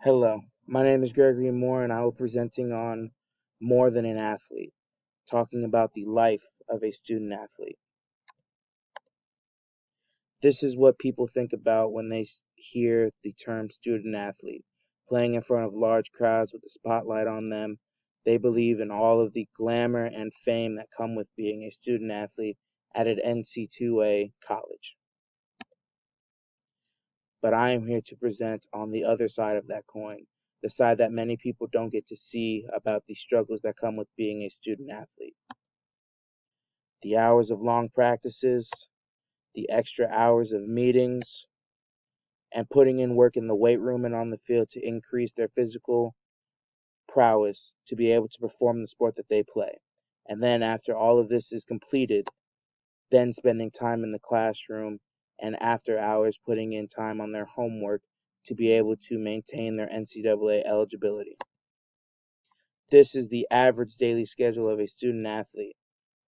Hello, my name is Gregory Moore, and I will be presenting on More Than an Athlete, talking about the life of a student athlete. This is what people think about when they hear the term student athlete. Playing in front of large crowds with the spotlight on them, they believe in all of the glamour and fame that come with being a student athlete at an NC2A college. But I am here to present on the other side of that coin, the side that many people don't get to see about the struggles that come with being a student athlete. The hours of long practices, the extra hours of meetings, and putting in work in the weight room and on the field to increase their physical prowess to be able to perform the sport that they play. And then after all of this is completed, then spending time in the classroom and after hours putting in time on their homework to be able to maintain their NCAA eligibility. This is the average daily schedule of a student athlete,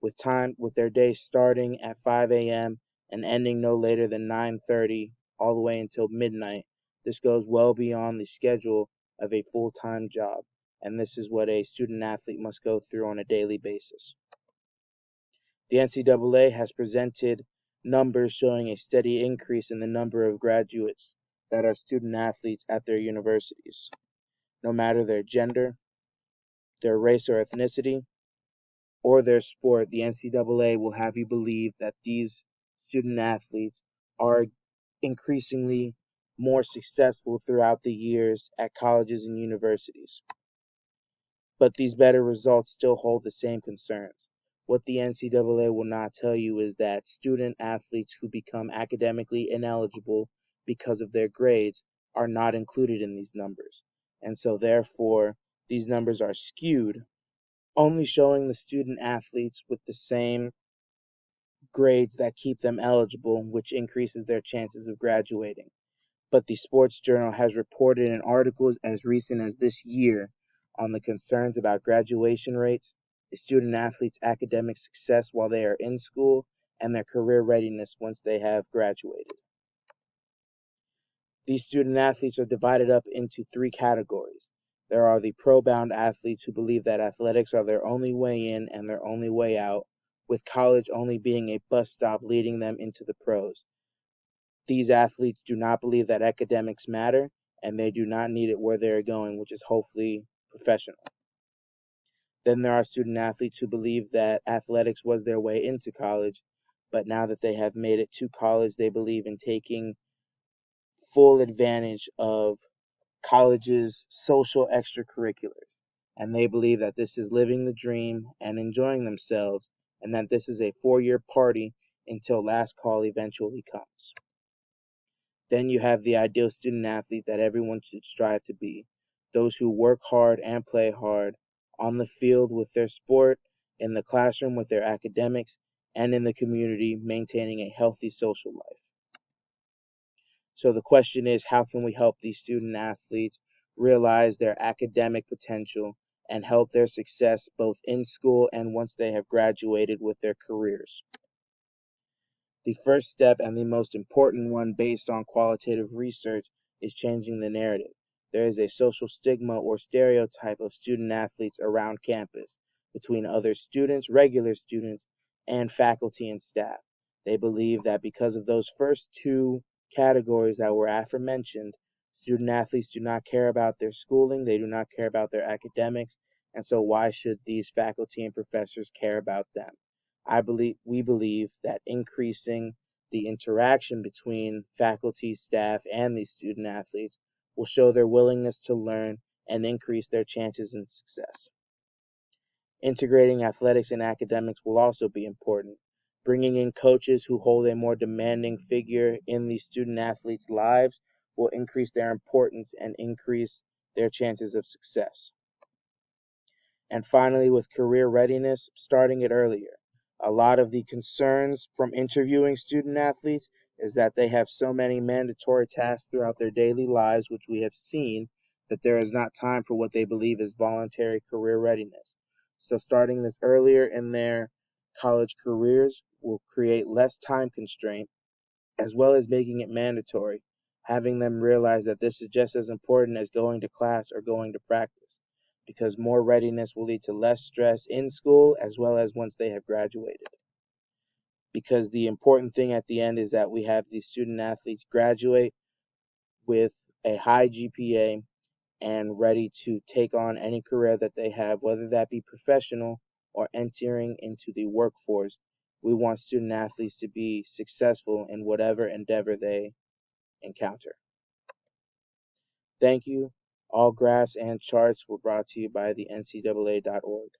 with their day starting at 5 a.m. and ending no later than 9:30 all the way until midnight. This goes well beyond the schedule of a full-time job, and this is what a student athlete must go through on a daily basis. The NCAA has presented numbers showing a steady increase in the number of graduates that are student athletes at their universities. No matter their gender, their race or ethnicity, or their sport, the NCAA will have you believe that these student athletes are increasingly more successful throughout the years at colleges and universities. But these better results still hold the same concerns. What the NCAA will not tell you is that student athletes who become academically ineligible because of their grades are not included in these numbers. And so, therefore, these numbers are skewed, only showing the student athletes with the same grades that keep them eligible, which increases their chances of graduating. But the Sports Journal has reported in articles as recent as this year on the concerns about graduation rates, the student athletes' academic success while they are in school, and their career readiness once they have graduated. These student athletes are divided up into three categories. There are the pro-bound athletes who believe that athletics are their only way in and their only way out, with college only being a bus stop leading them into the pros. These athletes do not believe that academics matter, and they do not need it where they are going, which is hopefully professional. Then there are student athletes who believe that athletics was their way into college, but now that they have made it to college, they believe in taking full advantage of college's social extracurriculars. And they believe that this is living the dream and enjoying themselves, and that this is a 4-year party until last call eventually comes. Then you have the ideal student athlete that everyone should strive to be. Those who work hard and play hard on the field with their sport, in the classroom with their academics, and in the community maintaining a healthy social life. So the question is, how can we help these student athletes realize their academic potential and help their success both in school and once they have graduated with their careers? The first step and the most important one based on qualitative research is changing the narrative. There is a social stigma or stereotype of student athletes around campus between other students, regular students, and faculty and staff. They believe that because of those first two categories that were aforementioned, student athletes do not care about their schooling, they do not care about their academics, and so why should these faculty and professors care about them? We believe that increasing the interaction between faculty, staff, and these student athletes will show their willingness to learn and increase their chances in success. Integrating athletics and academics will also be important. Bringing in coaches who hold a more demanding figure in the student athletes' lives will increase their importance and increase their chances of success. And finally, with career readiness, starting it earlier. A lot of the concerns from interviewing student athletes is that they have so many mandatory tasks throughout their daily lives, which we have seen, that there is not time for what they believe is voluntary career readiness. So starting this earlier in their college careers will create less time constraint, as well as making it mandatory. having them realize that this is just as important as going to class or going to practice, because more readiness will lead to less stress in school as well as once they have graduated. Because the important thing at the end is that we have these student athletes graduate with a high GPA and ready to take on any career that they have, whether that be professional or entering into the workforce. We want student athletes to be successful in whatever endeavor they encounter. Thank you. All graphs and charts were brought to you by the NCAA.org.